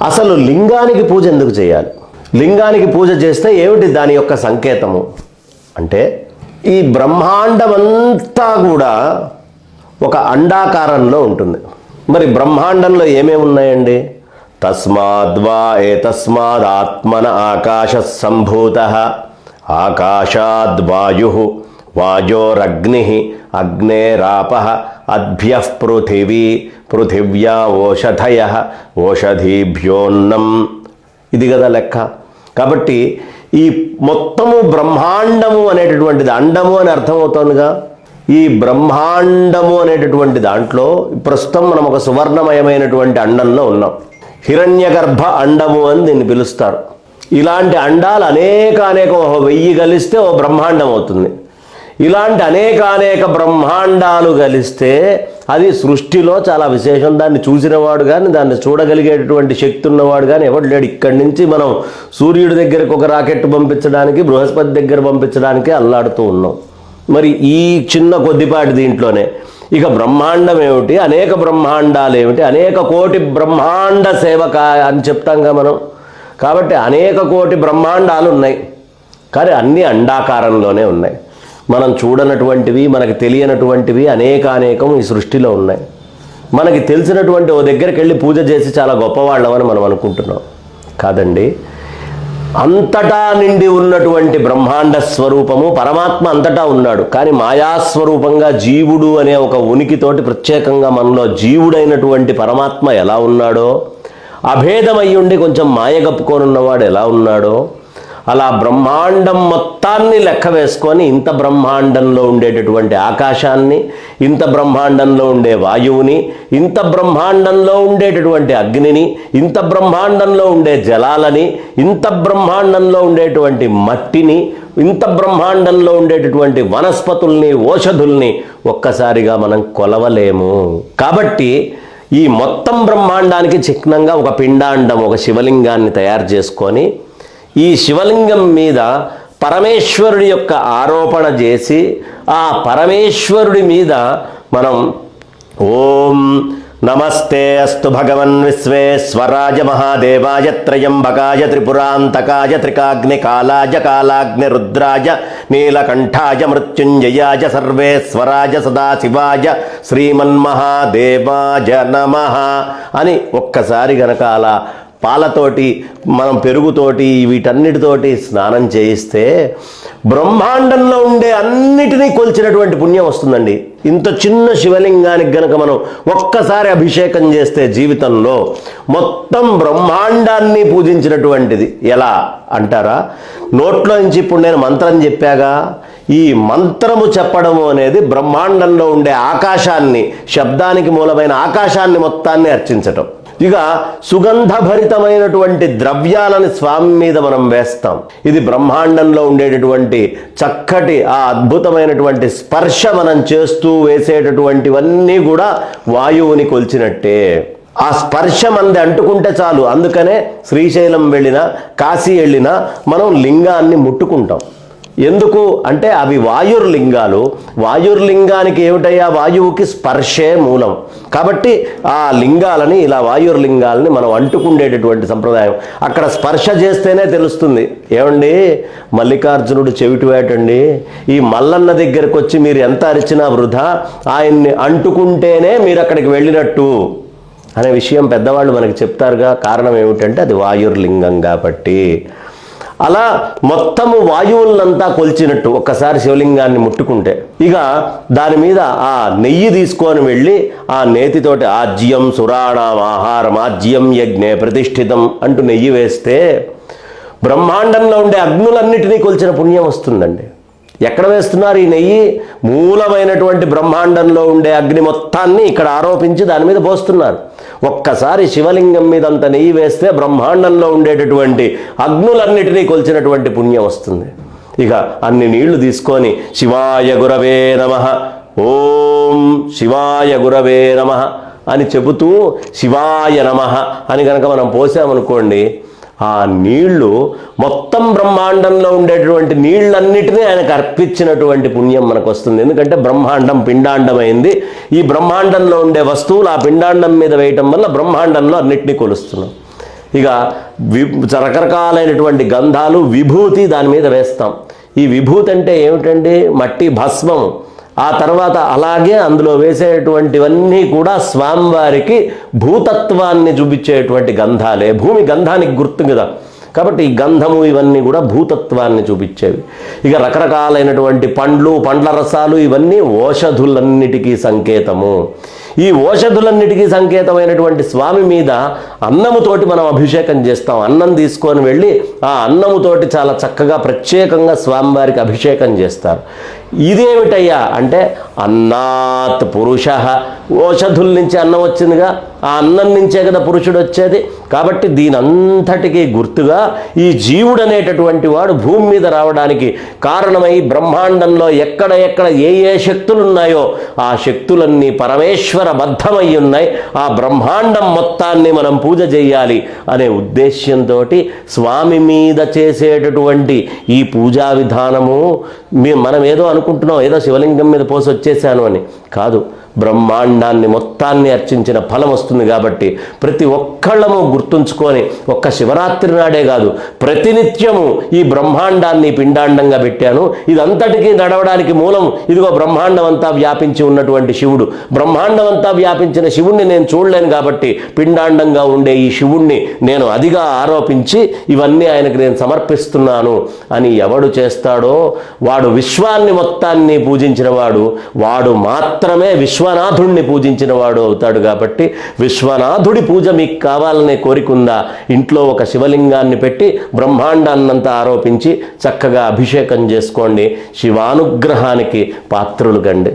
అసలు లింగానికి పూజ ఎందుకు చేయాలి? లింగానికి పూజ చేస్తే ఏమిటి దాని యొక్క సంకేతము అంటే, ఈ బ్రహ్మాండమంతా కూడా ఒక అండాకారంలో ఉంటుంది. మరి బ్రహ్మాండంలో ఏమేమి ఉన్నాయండి? తస్మాద్వా ఏతస్మాద్ ఆత్మన ఆకాశ సంభూత, ఆకాశాద్వాయు, వాయోరగ్ని, అగ్నేరాప, అద్భ్యః పృథివీ, పృథివ్యా ఓషధయ, ఓషధీభ్యోన్నం. ఇది కదా లెక్క. కాబట్టి ఈ మొత్తము బ్రహ్మాండము అనేటటువంటిది, అండము అని అర్థమవుతోందిగా. ఈ బ్రహ్మాండము అనేటటువంటి దాంట్లో ప్రస్తుతం మనం ఒక సువర్ణమయమైనటువంటి అండంలో ఉన్నాం. హిరణ్యగర్భ అండము అని దీన్ని పిలుస్తారు. ఇలాంటి అండాలు అనేక 1000 కలిస్తే ఓ బ్రహ్మాండం అవుతుంది. ఇలాంటి అనేక బ్రహ్మాండాలు కలిస్తే అది సృష్టిలో చాలా విశేషం. దాన్ని చూసినవాడు కానీ, దాన్ని చూడగలిగేటటువంటి శక్తి ఉన్నవాడు కానీ ఎవడు లేడు. ఇక్కడి నుంచి మనం సూర్యుడి దగ్గరకు ఒక రాకెట్ పంపించడానికి, బృహస్పతి దగ్గర పంపించడానికి అల్లాడుతూ ఉన్నాం. మరి ఈ చిన్న కొద్దిపాటి దీంట్లోనే ఇక బ్రహ్మాండం ఏమిటి, అనేక బ్రహ్మాండాలు ఏమిటి, అనేక కోటి బ్రహ్మాండ సేవక అని చెప్తాంగా మనం. కాబట్టి అనేక కోటి బ్రహ్మాండాలు ఉన్నాయి, కానీ అన్నీ అండాకారంలోనే ఉన్నాయి. మనం చూడనటువంటివి, మనకి తెలియనటువంటివి అనేకం ఈ సృష్టిలో ఉన్నాయి. మనకి తెలిసినటువంటి ఓ దగ్గరికి వెళ్ళి పూజ చేసి చాలా గొప్పవాళ్ళమని మనం అనుకుంటున్నాం. కాదండి, అంతటా నిండి ఉన్నటువంటి బ్రహ్మాండ స్వరూపము పరమాత్మ అంతటా ఉన్నాడు. కానీ మాయాస్వరూపంగా జీవుడు అనే ఒక ఉనికితోటి ప్రత్యేకంగా మనలో జీవుడైనటువంటి పరమాత్మ ఎలా ఉన్నాడో, అభేదమయ్యుండి కొంచెం మాయ కప్పుకోనున్నవాడు ఎలా ఉన్నాడో, అలా బ్రహ్మాండం మొత్తాన్ని లెక్క వేసుకొని ఇంత బ్రహ్మాండంలో ఉండేటటువంటి ఆకాశాన్ని, ఇంత బ్రహ్మాండంలో ఉండే వాయువుని, ఇంత బ్రహ్మాండంలో ఉండేటటువంటి అగ్నిని, ఇంత బ్రహ్మాండంలో ఉండే జలాలని, ఇంత బ్రహ్మాండంలో ఉండేటువంటి మట్టిని, ఇంత బ్రహ్మాండంలో ఉండేటటువంటి వనస్పతుల్ని, ఓషధుల్ని ఒక్కసారిగా మనం కొలవలేము. కాబట్టి ఈ మొత్తం బ్రహ్మాండానికి చిహ్నంగా ఒక పిండాండం, ఒక శివలింగాన్ని తయారు చేసుకొని ఈ శివలింగం మీద పరమేశ్వరుడి యొక్క ఆరోపణ చేసి ఆ పరమేశ్వరుడి మీద మనం ఓం నమస్తే అస్తు భగవన్ విశ్వేశ్వరాయ మహాదేవాయ త్రయంబకాయ త్రిపురాంతకాయ త్రికాగ్ని కాలాయ కాలాగ్ని రుద్రాయ నీలకంఠాయ మృత్యుంజయాయ సర్వేశ్వరాయ సదాశివాయ శ్రీమన్మహాదేవాయ నమః అని ఒక్కసారి గనక అలా పాలతోటి, మనం పెరుగుతోటి, వీటన్నిటితోటి స్నానం చేయిస్తే బ్రహ్మాండంలో ఉండే అన్నిటినీ కొలిచినటువంటి పుణ్యం వస్తుందండి. ఇంత చిన్న శివలింగానికి గనక మనం ఒక్కసారి అభిషేకం చేస్తే జీవితంలో మొత్తం బ్రహ్మాండాన్ని పూజించినటువంటిది. ఎలా అంటారా? నోట్లో నుంచి ఇప్పుడు నేను మంత్రం చెప్పాగా, ఈ మంత్రము చెప్పడము అనేది బ్రహ్మాండంలో ఉండే ఆకాశాన్ని, శబ్దానికి మూలమైన ఆకాశాన్ని మొత్తాన్ని అర్చించటం. ఇక సుగంధభరితమైనటువంటి ద్రవ్యాలను స్వామి మీద మనం వేస్తాం. ఇది బ్రహ్మాండంలో ఉండేటటువంటి చక్కటి ఆ అద్భుతమైనటువంటి స్పర్శ మనం చేస్తూ వేసేటటువంటివన్నీ కూడా వాయువుని కొలిచినట్టే. ఆ స్పర్శ మంది అంటుకుంటే చాలు. అందుకనే శ్రీశైలం వెళ్ళినా, కాశీ వెళ్ళినా మనం లింగాన్ని ముట్టుకుంటాం. ఎందుకు అంటే అవి వాయుర్లింగాలు. వాయుర్లింగానికి ఏమిటయ్యా? వాయువుకి స్పర్శే మూలం. కాబట్టి ఆ లింగాలని, ఇలా వాయుర్లింగాలని మనం అంటుకుండేటటువంటి సంప్రదాయం. అక్కడ స్పర్శ చేస్తేనే తెలుస్తుంది. ఏమండి, మల్లికార్జునుడు చెవిటివేటండి, ఈ మల్లన్న దగ్గరకు వచ్చి మీరు ఎంత అరిచినా వృధా, ఆయన్ని అంటుకుంటేనే మీరు అక్కడికి వెళ్ళినట్టు అనే విషయం పెద్దవాళ్ళు మనకి చెప్తారుగా. కారణం ఏమిటంటే అది వాయుర్లింగం కాబట్టి. అలా మొత్తము వాయువులంతా కొలిచినట్టు ఒక్కసారి శివలింగాన్ని ముట్టుకుంటే, ఇక దాని మీద ఆ నెయ్యి తీసుకొని వెళ్ళి ఆ నేతితోటి ఆజ్యం సురాణం ఆహారం ఆజ్యం యజ్ఞే ప్రతిష్ఠితం అంటూ నెయ్యి వేస్తే బ్రహ్మాండంలో ఉండే అగ్నులన్నిటినీ కొలిచిన పుణ్యం వస్తుందండి. ఎక్కడ వేస్తున్నారు ఈ నెయ్యి? మూలమైనటువంటి బ్రహ్మాండంలో ఉండే అగ్ని మొత్తాన్ని ఇక్కడ ఆరోపించి దాని మీద పోస్తున్నారు. ఒక్కసారి శివలింగం మీద అంత నెయ్యి వేస్తే బ్రహ్మాండంలో ఉండేటటువంటి అగ్నులన్నిటినీ కొలిచినటువంటి పుణ్యం వస్తుంది. ఇక అన్ని నీళ్లు తీసుకొని శివాయ గురవే నమః, ఓం శివాయ గురవే నమః అని చెబుతూ శివాయ నమః అని కనుక మనం పోసామనుకోండి, ఆ నీళ్లు మొత్తం బ్రహ్మాండంలో ఉండేటువంటి నీళ్ళన్నిటినీ ఆయనకు అర్పించినటువంటి పుణ్యం మనకు వస్తుంది. ఎందుకంటే బ్రహ్మాండం పిండాండమైంది. ఈ బ్రహ్మాండంలో ఉండే వస్తువులు ఆ పిండాండం మీద వేయటం వల్ల బ్రహ్మాండంలో అన్నిటినీ కొలుస్తున్నాం. ఇక రకరకాలైనటువంటి గంధాలు, విభూతి దాని మీద వేస్తాం. ఈ విభూతి అంటే ఏమిటండి? మట్టి భస్మం. ఆ తర్వాత అలాగే అందులో వేసేటువంటివన్నీ కూడా స్వామివారికి భూతత్వాన్ని చూపించేటువంటి గంధాలే. భూమి గంధానికి గుర్తు కదా, కాబట్టి ఈ గంధము ఇవన్నీ కూడా భూతత్వాన్ని చూపించేవి. ఇక రకరకాలైనటువంటి పండ్లు, పండ్ల రసాలు ఇవన్నీ ఓషధులన్నిటికీ సంకేతము. ఈ ఓషధులన్నిటికీ సంకేతమైనటువంటి స్వామి మీద అన్నముతోటి మనం అభిషేకం చేస్తాం. అన్నం తీసుకొని వెళ్ళి ఆ అన్నముతోటి చాలా చక్కగా ప్రత్యేకంగా స్వామివారికి అభిషేకం చేస్తారు. ఇదేమిటయ్యా అంటే అన్నాత్ పురుష. ఓషధుల నుంచి అన్నం వచ్చిందిగా, ఆ అన్నం నుంచే కదా పురుషుడు వచ్చేది. కాబట్టి దీనంతటికీ గుర్తుగా ఈ జీవుడు అనేటటువంటి వాడు భూమి మీద రావడానికి కారణమై బ్రహ్మాండంలో ఎక్కడ ఏ ఏ శక్తులు ఉన్నాయో ఆ శక్తులన్నీ పరమేశ్వర బద్ధమై ఉన్నాయి. ఆ బ్రహ్మాండం మొత్తాన్ని మనం పూజ చేయాలి అనే ఉద్దేశ్యంతో స్వామి మీద చేసేటటువంటి ఈ పూజా విధానము మనం ఏదో అనుకుంటున్నాం, ఏదో శివలింగం మీద పోసి వచ్చేసాను అని కాదు. బ్రహ్మాండాన్ని మొత్తాన్ని అర్చించిన ఫలం వస్తుంది. కాబట్టి ప్రతి ఒక్కళ్ళము గుర్తుంచుకొని ఒక్క శివరాత్రి నాడే కాదు, ప్రతినిత్యము ఈ బ్రహ్మాండాన్ని పిండాండంగా పెట్టాను. ఇదంతటికీ నడవడానికి మూలం ఇదిగో బ్రహ్మాండం అంతా వ్యాపించి ఉన్నటువంటి శివుడు. బ్రహ్మాండం అంతా వ్యాపించిన శివుణ్ణి నేను చూడలేను కాబట్టి పిండాండంగా ఉండే ఈ శివుణ్ణి నేను అదిగా ఆరోపించి ఇవన్నీ ఆయనకు నేను సమర్పిస్తున్నాను అని ఎవడు చేస్తాడో వాడు విశ్వాన్ని మొత్తాన్ని పూజించిన వాడు, వాడు మాత్రమే విశ్వనాథుడిని పూజించిన వాడు అవుతాడు. కాబట్టి విశ్వనాథుడి పూజ మీకు కావాలనే కోరికుందా, ఇంట్లో ఒక శివలింగాన్ని పెట్టి బ్రహ్మాండాన్నంతా ఆరోపించి చక్కగా అభిషేకం చేసుకోండి. శివానుగ్రహానికి పాత్రులు కండి.